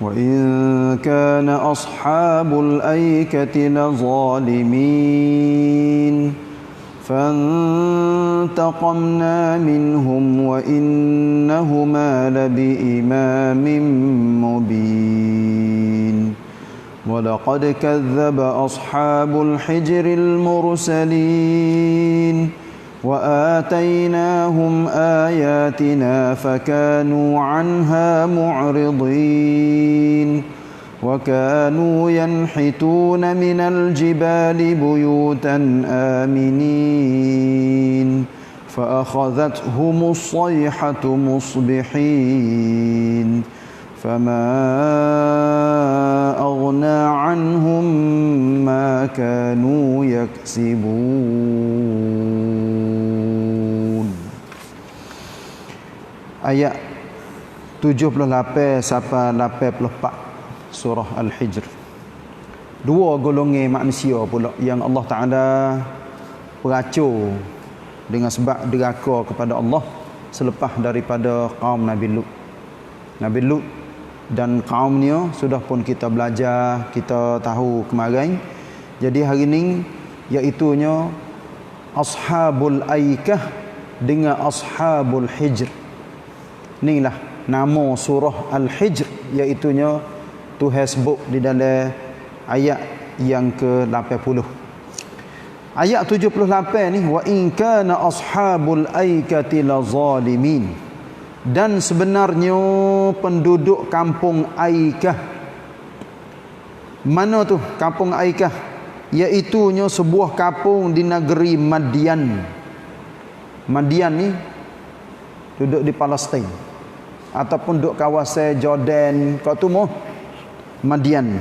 وإن كان أصحاب الأيكة لظالمين فانتقمنا منهم وإنهما لبإمام مبين ولقد كذب أصحاب الحجر المرسلين وآتيناهم آياتنا فكانوا عنها معرضين وكانوا ينحتون من الجبال بيوتا آمنين فأخذتهم الصيحة مصبحين فما أغنى عنهم ما كانوا يكسبون. Ayat 78 sampai 84 surah Al-Hijr. Dua golongan manusia pula yang Allah Ta'ala peracur dengan sebab deraka kepada Allah selepas daripada kaum Nabi Lut. Nabi Lut dan kaumnya sudah pun kita belajar, kita tahu kemarin. Jadi hari ini iaitunya Ashabul Aikah dengan Ashabul Hijr. Inilah nama surah Al-Hijr, iaitunya Tuhan sebut di dalam ayat yang ke-80. Ayat 78 ni, wa in kana ashabul aikati lazalimin. Dan sebenarnya penduduk kampung Aikah. Mana tu kampung Aikah? Iaitunya sebuah kampung di negeri Madian. Madian ni duduk di Palestin ataupun duduk kawasan Jordan, kat tu moh Madian,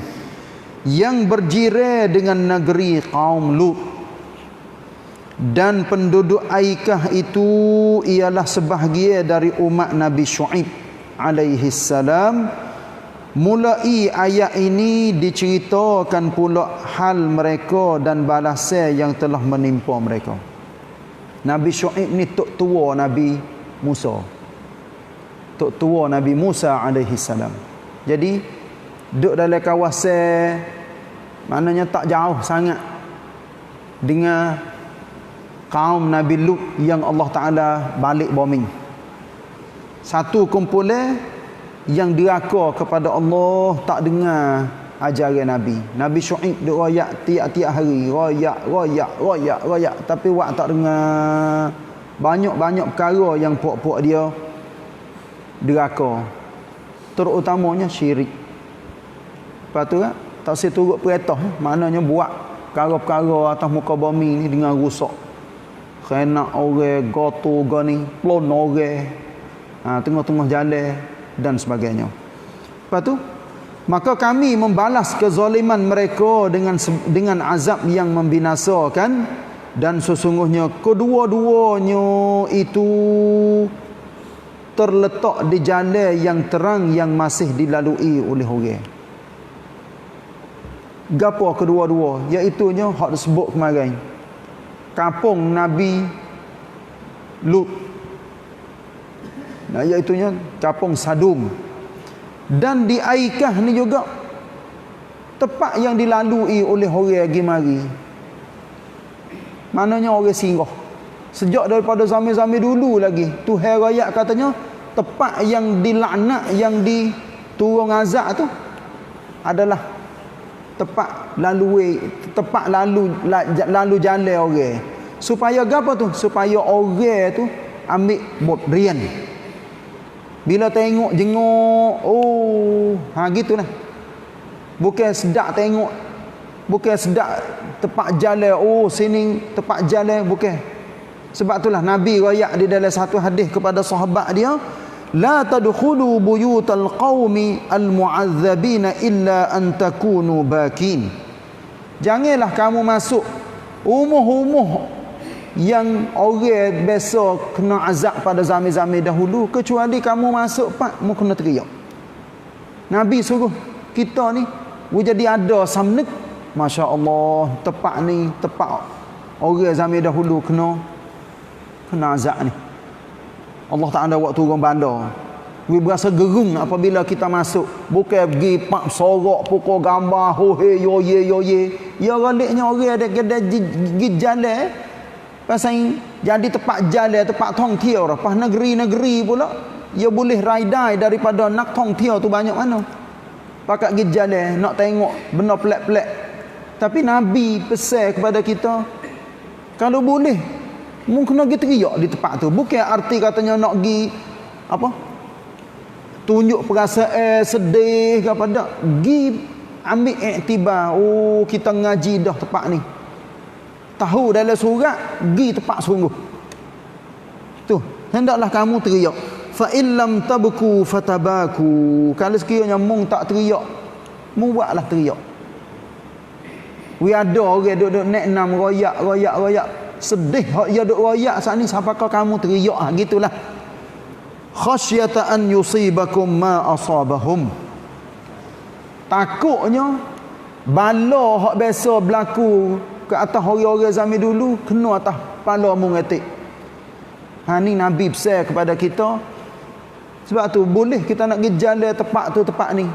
yang berjiran dengan negeri kaum Lut. Dan penduduk Aikah itu ialah sebahagian dari umat Nabi Syuaib alaihi salam. Mulai ayat ini diceritakan pula hal mereka dan balasan yang telah menimpa mereka. Nabi Syuaib ni tok tua Nabi Musa. Tok tua Nabi Musa alaihi salam. Jadi duduk dalam kawasan maknanya tak jauh sangat dengan kaum Nabi Lut yang Allah Ta'ala balik bombing. Satu kumpulan yang deraka kepada Allah, tak dengar ajaran Nabi. Nabi Syuaib duk royak tiap-tiap hari, royak, tapi wak tak dengar. Banyak-banyak perkara yang puak-puak dia deraka, terutamanya syirik. Lepas tu tak saya turut perintah, maknanya buat perkara-perkara atas muka bumi ni dengan rusak. Kena orang goto gani, plon orang, tengah-tengah jalan dan sebagainya. Lepas tu, maka kami membalas kezaliman mereka dengan azab yang membinasakan, dan sesungguhnya kedua-duanya itu terletak di jalan yang terang yang masih dilalui oleh orang. Gapo kedua-dua? Iaitunya hak disebut kemarin, kampung Nabi Lut. Nah, iaitunya kampung Sadum. Dan di Aikah ni juga tempat yang dilalui oleh orang pergi mari. Maknanya orang singgah. Sejak daripada zaman-zaman dulu lagi, Tuhan rakyat katanya tempat yang dilaknat, yang diturun azab tu adalah tempat lalu jalan orang. Supaya apa tu? Supaya orang tu ambil berian. Bila tengok jenguk, gitulah. Bukan sedak tengok, bukan sedak tempat jalan, sini tempat jalan, bukan. Sebab itulah Nabi royak di dalam satu hadis kepada sahabat dia, la tadkhulu buyutal qaumi almu'azzabina illa an takunu bakin. Janganlah kamu masuk rumah-rumah yang orang biasa kena azab pada zaman-zaman dahulu, kecuali kamu masuk pak mu kena teriak. Nabi suruh kita ni jadi ada samnek. Masya-Allah, tempat ni tempat orang zaman dahulu kena azab ni. Allah Ta'ala buat turun bandar. We berasa gerung apabila kita masuk. Bukan pergi pak sorok, pukul gambar, hohe, yoye, yoye. Ya galiknya orang ada kedai pergi jalan. Pasal jadi tempat jalan, tempat tongtiau. Lepas negeri-negeri pula. Ya boleh raidai daripada nak tongtiau tu banyak mana. Pakat pergi jalan, nak tengok benda pelik-pelik. Tapi Nabi pesan kepada kita, kalau boleh, mungkin nak pergi teriak di tempat tu. Bukan arti katanya nak pergi, apa? Tunjuk perasaan sedih ke apa dak. Gi ambil iktibar. Oh, kita ngaji dah tempat ni. Tahu dalam surat, gi tempat sungguh. Tu, hendaklah kamu teriak. Fa illam tabku fatabaku. Kalau sekiranya mung tak teriak, mung buatlah teriak. We ada orang duduk nek nam royak. Sedih hak dia duk royak saat ni, siapakah kamu teriak ah gitulah. Khasyata an yusibakum ma asabahum. Takutnya bala hak biasa berlaku ke atas orang-orang zaman dulu kena atas kepala mu ngetik. Ni Nabi pesan kepada kita. Sebab tu boleh kita nak pergi jalan tempat tu tempat ni.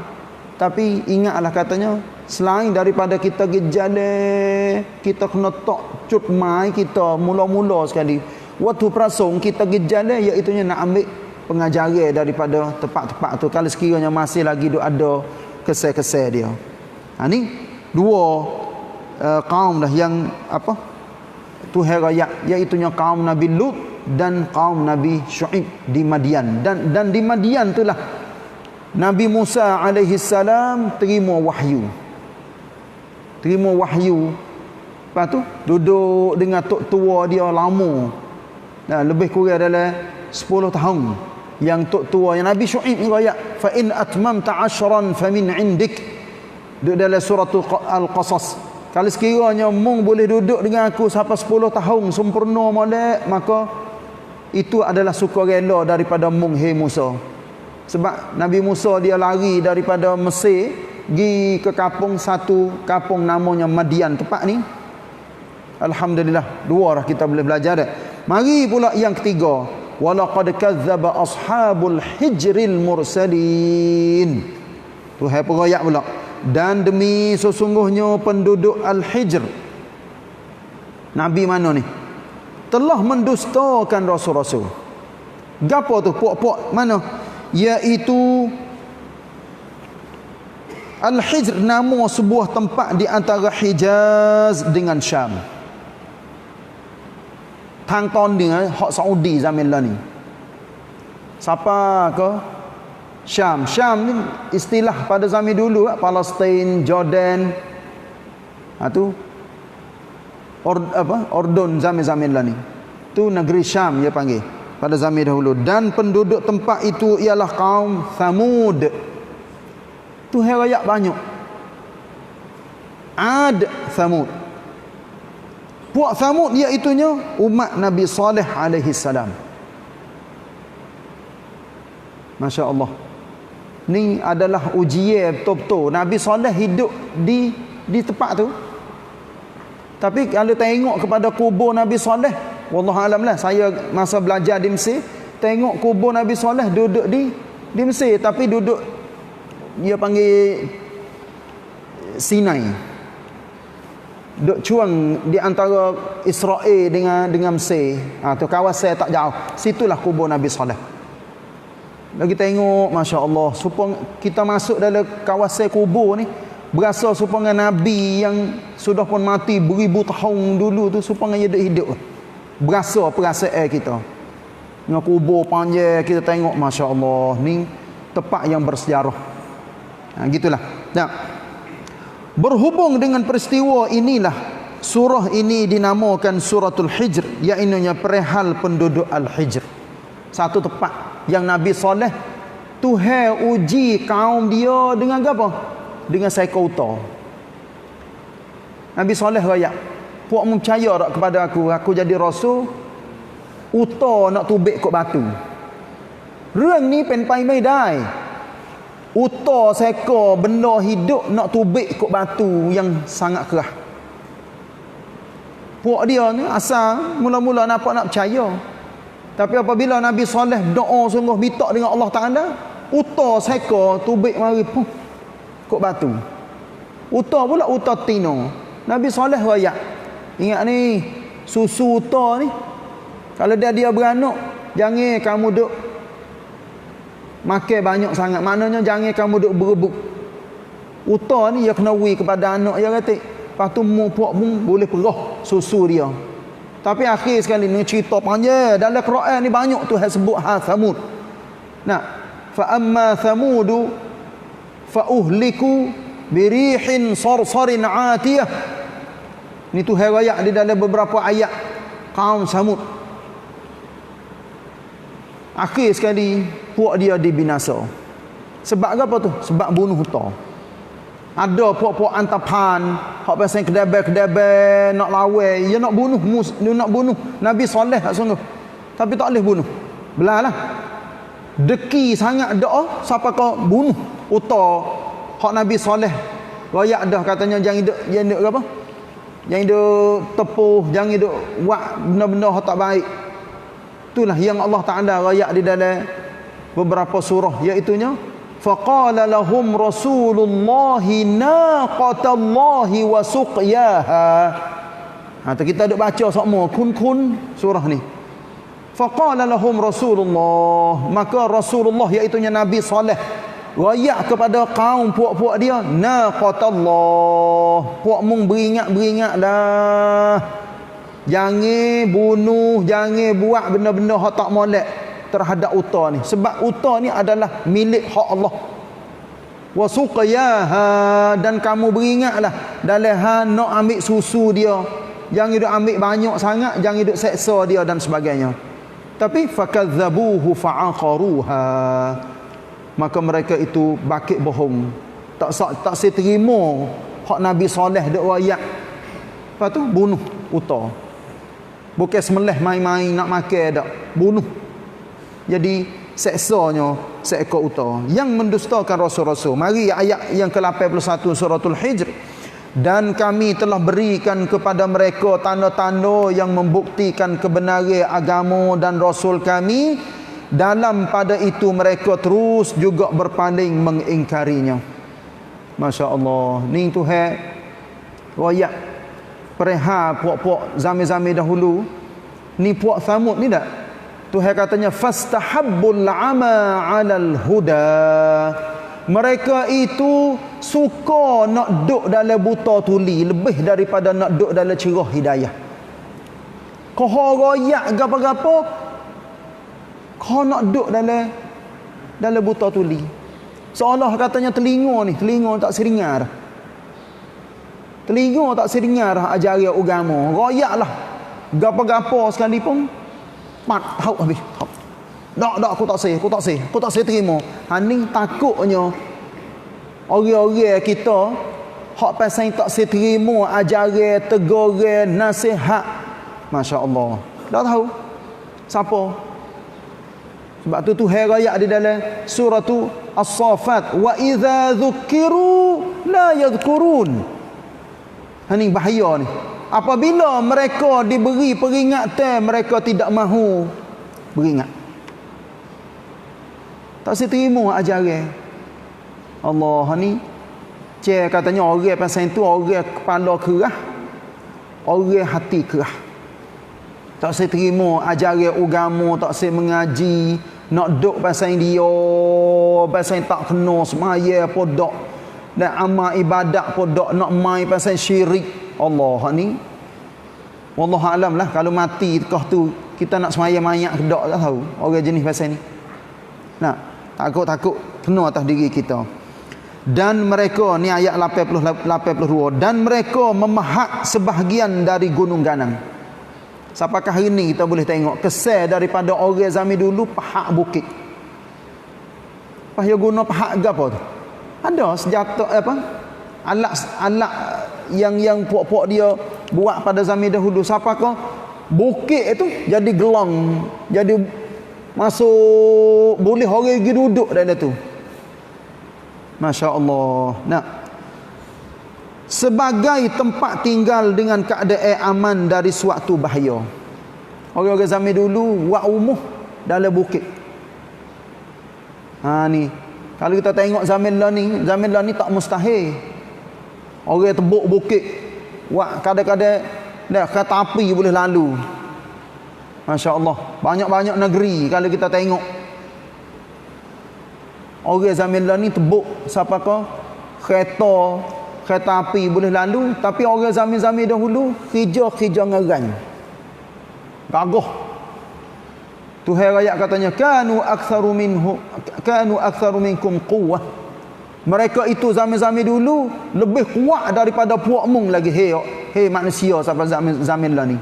Tapi ingatlah katanya, selain daripada kita pergi jalan, kita kena tok cut mai kita mula-mula sekali. Waktu prasong kita pergi jalan, iaitu nak ambil pengajaran daripada tempat-tempat tu. Kalau sekiranya masih lagi ada kesal-kesal dia. Ni dua kaum dah yang apa? Tuhan raya, iaitu kaum Nabi Lut dan kaum Nabi Syuaib di Madian. Dan di Madian itulah Nabi Musa alaihi salam terima wahyu. Lepas tu duduk dengan tok tua dia lama. Lebih kurang dalam 10 tahun. Yang tok tua yang Nabi Syuaib ni ayat fa in atmamta 'ashran famin 'indik. Duduk dalam surah Al-Qasas. Kalau sekiranya mung boleh duduk dengan aku sampai 10 tahun sempurna molek, maka itu adalah sukarela daripada mung hai Musa. Sebab Nabi Musa dia lari daripada Mesir pergi ke satu kampung namanya Madian. Tempat ni alhamdulillah dua dah kita boleh belajar dah. Mari pula yang ketiga, walaqad kadzdzaba ashabul hijril mursalin. Tu hai perayat pula. Dan demi sesungguhnya penduduk Al-Hijr, Nabi mana ni, telah mendustakan rasul-rasul. Gapo tu puak-puak mana? Iaitu Al-Hijr, nama sebuah tempat di antara Hijaz dengan Syam. Tang ton dengan hak Saudi zaman lah ni. Siapa ke Syam? Syam ni istilah pada zaman dulu, Palestin, Jordan. Tu Ordon zaman-zaman lah ni. Tu negeri Syam dia panggil pada zaman dahulu. Dan penduduk tempat itu ialah kaum Thamud. Tu herayak banyak. Ad, Thamud. Puak Thamud iaitunya umat Nabi Saleh alaihi salam. Masya Allah. Ni adalah ujian betul-betul. Nabi Saleh hidup di tempat tu. Tapi kalau tengok kepada kubur Nabi Saleh, wallahualam lah, saya masa belajar di Mesir, tengok kubur Nabi Saleh duduk di Mesir, tapi duduk dia panggil Sinai. Duduk cuang di antara Israel dengan Mesir. Tu kawasan tak jauh. Situlah kubur Nabi Saleh. Lagi tengok, Masya Allah, supaya kita masuk dalam kawasan kubur ni, berasa supaya Nabi yang sudah pun mati beribu tahun dulu tu, supaya dia hidup. Berasa perasaan kita. Dengan kubur panjang, kita tengok, Masya Allah, ni tempat yang bersejarah. Gitulah. Berhubung dengan peristiwa inilah, surah ini dinamakan Suratul Hijr, iaitu perihal penduduk Al-Hijr. Satu tempat yang Nabi Saleh Tuhan uji kaum dia dengan apa? Dengan saikauta. Nabi Saleh raya, puak percaya tak kepada aku jadi rasul, uta nak tubik kok batu. Reng ni penpai mai dai. Uta seka benda hidup nak tubik kok batu yang sangat kerah. Puak dia ni asal mula-mula nampak nak percaya. Tapi apabila Nabi Saleh doa sungguh minta dengan Allah Ta'ala, Uta seka tubik mari pun kok batu. Uta pula uta tino. Nabi Saleh royak. Ingat ni, susu uta ni kalau dia beranak, jangan kamu duk makan banyak sangat. Maknanya jangan kamu duk berebut. Uta ni dia kena wui kepada anak dia kata. Lepas tu mu puak mu boleh perah susu dia. Tapi akhir sekali ni cerita panjang. Dalam Quran ni banyak tu sebut Samud. Nah, fa amma Samudu fa uhliku birihin sarsarin atiyah. Ni tu ayat di dalam beberapa ayat kaum Samud. Akhir sekali puak dia dibinasa. Sebab apa tu? Sebab bunuh uta. Ada puak-puak antapan hak pasal kedai-kedai nak lawan, dia nak bunuh dia nak bunuh Nabi Saleh tak sungguh. Tapi tak boleh bunuh. Belalah. Deki sangat doa siapa kau bunuh uta hak Nabi Saleh. Royak dah katanya jangan duk apa? Jangan duk tepuh, jangan duk buat benda-benda hak tak baik. Itulah yang Allah Taala royak di dalam beberapa surah, iaitu nya faqala lahum rasulullahi naqatallahi wa suqyaha. Kita duk baca semua kun surah ni. Faqala lahum Rasulullah, maka Rasulullah iaitu Nabi Saleh royak kepada kaum puak-puak dia, naqatallah, puak mung beringat-beringatlah, jangan bunuh, jangan buat benda-benda hak tak molek terhadap uta ni, sebab uta ni adalah milik hak Allah. Wa suqyaha, dan kamu beringatlah dalam hal nak ambil susu dia, jangan duk ambil banyak sangat, jangan duk seksa dia dan sebagainya. Tapi fakadzabuhu fa'aqaruha, maka mereka itu bakit bohong, tak terima hak Nabi Saleh duk royak. Lepas tu bunuh uta. Bukan semelih main-main nak makan dak, bunuh. Jadi seksanya seekor uta yang mendustakan rasul-rasul. Mari ayat yang ke-81 suratul Hijr. Dan kami telah berikan kepada mereka tanda-tanda yang membuktikan kebenaran agama dan rasul kami. Dalam pada itu mereka terus juga berpaling mengingkarinya. Masya Allah. Ni Tuhan royak pereha puak-puak zaman-zaman dahulu. Ni puak Samud ni tak? Tuhan katanya fastahabbul ama 'alal huda. Mereka itu suka nak duduk dalam buta tuli lebih daripada nak duduk dalam cerah hidayah. Kau royak gapo-gapo, kau nak duduk dalam buta tuli. Seolah katanya telinga tak seringar. Telinga tak seringar ajaran agama. Royaklah gapo-gapo sekali pun tahu habis. Tak, aku tak saya terima. Ni takutnya orang-orang kita hak pasal tak saya terima ajaran, teguran, nasihat. Masya Allah. Tak tahu siapa. Sebab tu Tuhan royak di dalam surah As-Saffat, wa idza dzukiru la yadhkurun. Ni bahaya ni. Apabila mereka diberi peringatan, mereka tidak mahu beringat. Tak saya terima ajaran Allah ni. Katanya orang pasal itu orang kepala kerah, orang hati kerah. Tak saya terima ajaran agama, tak saya mengaji, nak duk pasal dia, pasal tak kena semaya podok dan amal ibadat podok, nak mai pasal syirik. Allah ni wallahu alam lah, kalau mati kau tu kita nak semaya mayat ke dak, tak tahu orang jenis pasal ni. Nah, takut kena atas diri kita. Dan mereka ni ayat 82, dan mereka memahak sebahagian dari gunung ganang. Siapakah hari ni kita boleh tengok kesan daripada orang zaman dulu pahak bukit. Pahak guna pahak gapo tu? Ada senjata apa? Alat yang puak-puak dia buat pada zaman dahulu. Siapakah bukit itu jadi gelang, jadi masuk boleh orang pergi duduk dalam tu. Masya Allah. Nah, sebagai tempat tinggal dengan keadaan aman dari suatu bahaya. Orang-orang zaman dulu buat umuh dalam bukit. Ni kalau kita tengok zaman lah ni tak mustahil. Orang tebuk bukit, wak kadang-kadang dah kereta api boleh lalu. Masya-Allah, banyak-banyak negeri kalau kita tengok. Orang zaman lah ni tebuk siapa ke kereta api boleh lalu, tapi orang zaman-zaman dahulu kerja ngerang. Gagah. Tuhan ayat katanya kanu aktsaru minkum quwwah. Mereka itu zaman-zaman dulu lebih kuat daripada puak mung lagi. Hei manusia sampai zaman lah ni.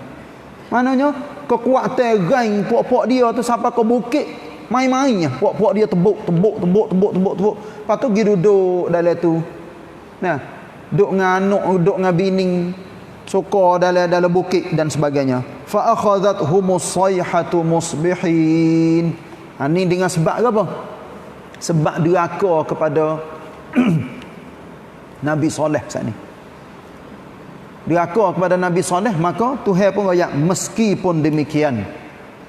Maknanya kekuatan gang puak-puak dia tu sampai ke bukit main-mainnya. Puak-puak dia tebuk. Lepas tu pergi duduk dalam tu. Nah, duduk dengan anak, duduk dengan bini, sokor dalam bukit dan sebagainya. Fa akhadhathumus sayhatu musbihin. Ni dengan sebab apa? Sebab deraka kepada Nabi Saleh saat ni. Deraka kepada Nabi Saleh, maka Tuhan pun ayat meskipun demikian,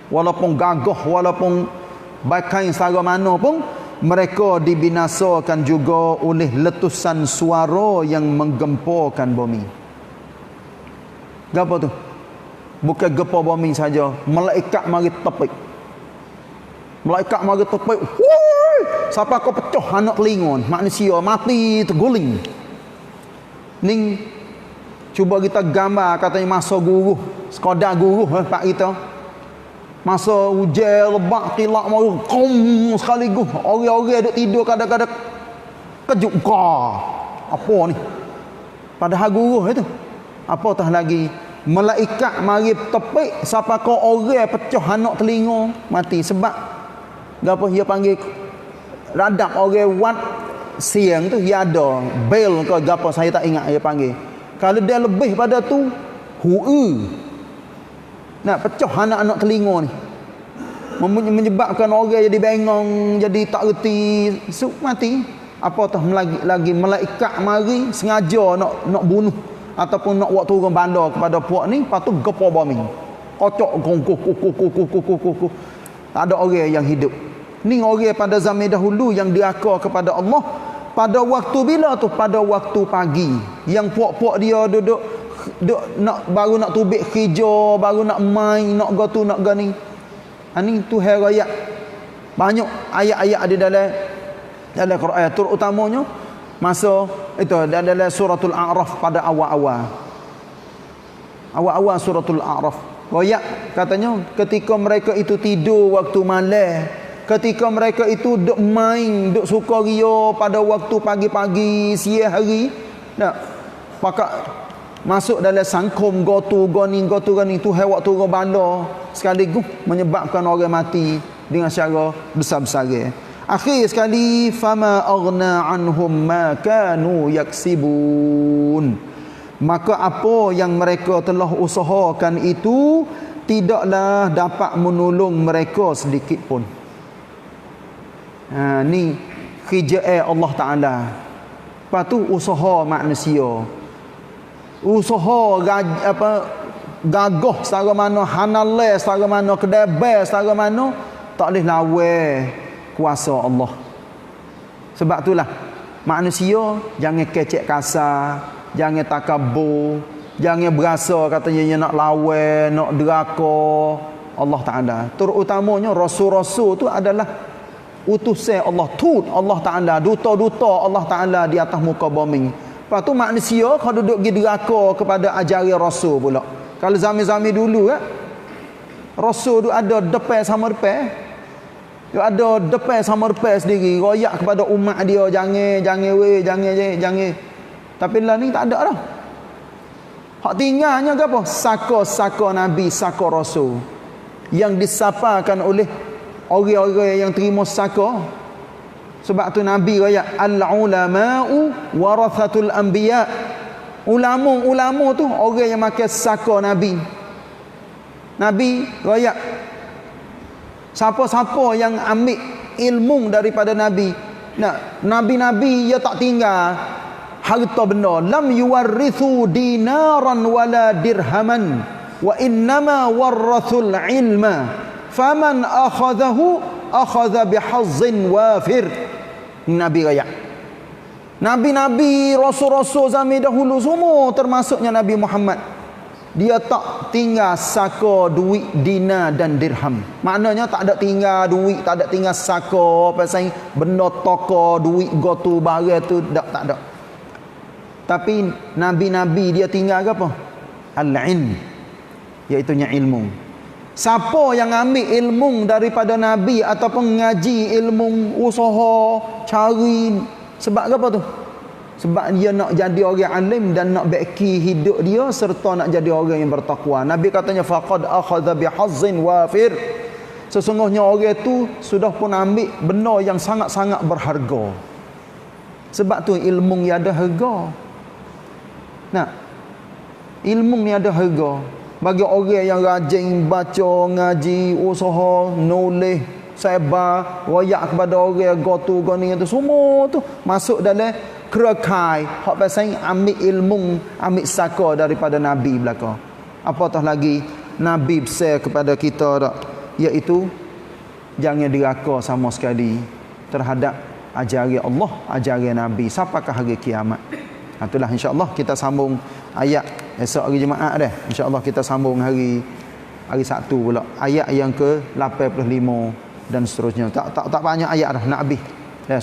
walaupun gagah, walaupun baik secara mana pun, mereka dibinasakan juga oleh letusan suara yang menggemparkan bumi. Apa tu? Bukan gempar bumi saja, malaikat mari tepik. Malaikat mari tepik. Siapa kau pecah anak telinga, manusia mati terguling. Ning cuba kita gambar katanya masa guru, sekadar guru pak kita. Masa hujan lebat kilak mau kom sekaligus. Orang-orang duk tidur kadang-kadang kejut apa ni? Padahal guru itu. Apatah lagi malaikat mari tepik siapa kau orang pecah anak telinga mati sebab gapo dia panggil radap orang wat siang tu dia ada bel ke gapo saya tak ingat dia panggil. Kalau dia lebih pada tu nak pecah anak-anak telinga ni menyebabkan orang jadi bengong, jadi tak reti, mati. Apatah lagi malaikat mari sengaja nak bunuh ataupun nak buat turun bandar kepada puak ni, lepas tu gempar bumi. Kocok gong. Tak ada orang yang hidup. Ni orang pada zaman dahulu yang diraka kepada Allah. Pada waktu bila tu? Pada waktu pagi. Yang puak-puak dia duduk nak baru nak tubik kerja, baru nak main, nak gotu, nak gani. Ni Tuhan ayat. Banyak ayat-ayat di dalam Quran, terutamanya masa itu dalam suratul A'raf pada awal-awal suratul A'raf. Ayat katanya ketika mereka itu tidur waktu malam, ketika mereka itu duk main, duk sukaria pada waktu pagi-pagi, siang hari, nak pakak masuk dalam sangkum gotu gani Tuhan waktu turun bandar sekaligus menyebabkan orang mati dengan cara besar-besar. Akhir sekali fama aghna anhum ma kanu yaksibun. Maka apa yang mereka telah usahakan itu tidaklah dapat menolong mereka sedikit pun. Ni kerja Allah Taala. Lepas tu usaha manusia. Usaha gagah secara mana, hanalai secara mana, kedebel secara mana, tak boleh lawan kuasa Allah. Sebab itulah manusia jangan kecek kasar, jangan takabur, jangan berasa katanya nak lawan, nak deraka Allah Taala. Terutamanya rasul-rasul tu adalah utusan Allah, Allah Taala, duta-duta Allah Taala di atas muka bumi. Lepas tu manusia kalau duduk pergi deraka kepada ajaran rasul pula. Kalau zaman-zaman dulu rasul tu ada depan sama depan. Dia ada depan sama depan sendiri, royak kepada umat dia, jangan. Tapi lah ni tak ada dah. Hak tinggalnya ke apa? Saka-saka Nabi, saka Rasul yang disapakan oleh orang-orang yang terima saka. Sebab tu Nabi royak al-ulama'u warathatul anbiya. Ulama tu orang yang makan saka Nabi. Nabi royak siapa-siapa yang ambil ilmu daripada Nabi. Nah, Nabi-Nabi dia tak tinggal harta benda. Lam yuwarrithu dinaran wala dirhaman wa innama warrathul ilma. Faman akhadahu akhadha bihazzin wafir. Nabi raya. Nabi-nabi, rasul-rasul zaman dahulu semua termasuknya Nabi Muhammad, dia tak tinggal saka duit dinar dan dirham. Maknanya tak ada tinggal duit, tak ada tinggal saka pasal benda toko duit gotu barang tu tak ada. Tapi nabi-nabi dia tinggal apa? Al-ilm, iaitu ilmu. Siapa yang ambil ilmu daripada nabi ataupun ngaji ilmu, usaha cari, sebab apa tu? Sebab dia nak jadi orang alim dan nak baiki hidup dia serta nak jadi orang yang bertakwa. Nabi katanya faqad akhadha bihazzin wafir. Sesungguhnya orang tu sudah pun ambil benda yang sangat-sangat berharga. Sebab tu ilmu ni ada harga. Nah, ilmu ni ada harga. Bagi orang yang rajin baca, ngaji, usaha, nulis, sabar, royak kepada orang gotu goni itu semua tu masuk dalam kerekai hak pasal ambil ilmu, ambil saka daripada nabi belaka. Apatah lagi nabi besar kepada kita tak, iaitu jangan diraka sama sekali terhadap ajaran Allah, ajaran nabi sampaikan hari kiamat. Itulah insya-Allah kita sambung ayat esok hari Jumaat dah. Insya-Allah kita sambung hari Sabtu pula. Ayat yang ke-85 dan seterusnya. Tak banyak ayat dah nak habis.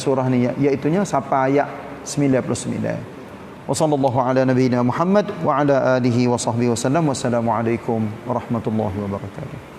Surah ni iaitu sampai ayat 99. Wassallallahu ala nabiyyina Muhammad wa ala alihi wa sahbihi wasallam. Wassalamualaikum warahmatullahi wabarakatuh.